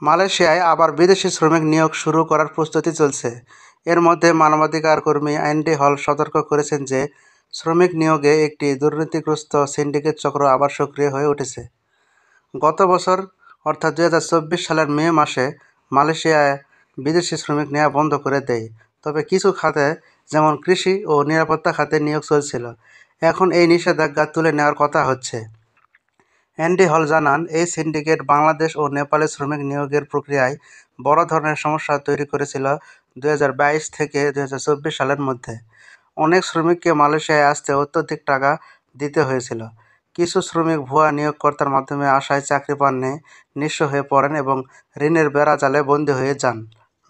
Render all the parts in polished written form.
মালয়েশিয়ায় আবার বিদেশি শ্রমিক নিয়োগ শুরু করার প্রস্তুতি চলছে। এর মধ্যে মানবাধিকার কর্মী অ্যান্ডি হল সতর্ক করেছেন যে শ্রমিক নিয়োগে একটি দুর্নীতিগ্রস্ত সিন্ডিকেট চক্র আবার সক্রিয় হয়ে উঠেছে। গত বছর অর্থাৎ 2024 সালের মে মাসে মালয়েশিয়ায় বিদেশি শ্রমিক নেওয়া বন্ধ করে দেয়। তবে কিছু খাতে যেমন কৃষি ও নিরাপত্তা খাতে নিয়োগ চলছিল। এখন এই নিষেধাজ্ঞা তুলে নেওয়ার কথা হচ্ছে। অ্যান্ডি হল জানান, এই সিন্ডিকেট বাংলাদেশ ও নেপালে শ্রমিক নিয়োগের প্রক্রিয়ায় বড় ধরনের সমস্যা তৈরি করেছিল 2022 থেকে 2024 সালের মধ্যে। অনেক শ্রমিককে মালয়েশিয়ায় আসতে অত্যধিক টাকা দিতে হয়েছিল। কিছু শ্রমিক ভুয়া নিয়োগকর্তার মাধ্যমে আশায় চাকরি পাননি, নিঃস্ব হয়ে পড়েন এবং ঋণের বেড়াজালে বন্দী হয়ে যান।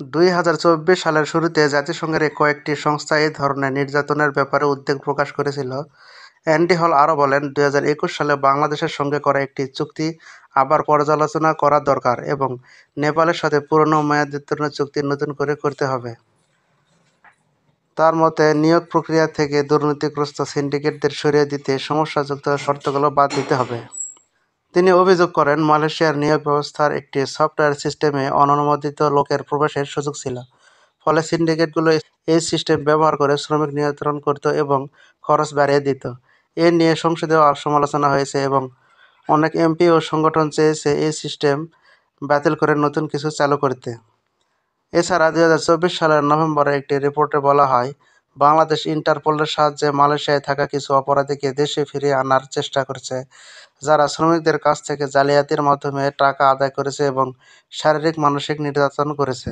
2024 সালের শুরুতে জাতিসংঘের কয়েকটি সংস্থা এই ধরনের নির্যাতনের ব্যাপারে উদ্বেগ প্রকাশ করেছিল। অ্যান্ডি হল আরও বলেন, 2021 সালে বাংলাদেশের সঙ্গে করা একটি চুক্তি আবার পর্যালোচনা করা দরকার এবং নেপালের সাথে পুরনো মেয়াদোত্তীর্ণ চুক্তি নতুন করে করতে হবে। তার মতে, নিয়োগ প্রক্রিয়া থেকে দুর্নীতিগ্রস্ত সিন্ডিকেটদের সরিয়ে দিতে সমস্যাযুক্ত শর্তগুলো বাদ দিতে হবে। তিনি অভিযোগ করেন, মালয়েশিয়ার নিয়োগ ব্যবস্থার একটি সফটওয়্যার সিস্টেমে অননুমোদিত লোকের প্রবেশের সুযোগ ছিল। ফলে সিন্ডিকেটগুলো এই সিস্টেম ব্যবহার করে শ্রমিক নিয়ন্ত্রণ করত এবং খরচ বাড়িয়ে দিত। এ নিয়ে সংসদেও সমালোচনা হয়েছে এবং অনেক এমপি ও সংগঠন চেয়েছে এই সিস্টেম বাতিল করে নতুন কিছু চালু করতে। এছাড়া 2024 সালের নভেম্বরে একটি রিপোর্টে বলা হয়, বাংলাদেশ ইন্টারপোলের সাহায্যে মালয়েশিয়ায় থাকা কিছু অপরাধীকে দেশে ফিরিয়ে আনার চেষ্টা করছে, যারা শ্রমিকদের কাছ থেকে জালিয়াতির মাধ্যমে টাকা আদায় করেছে এবং শারীরিক মানসিক নির্যাতন করেছে।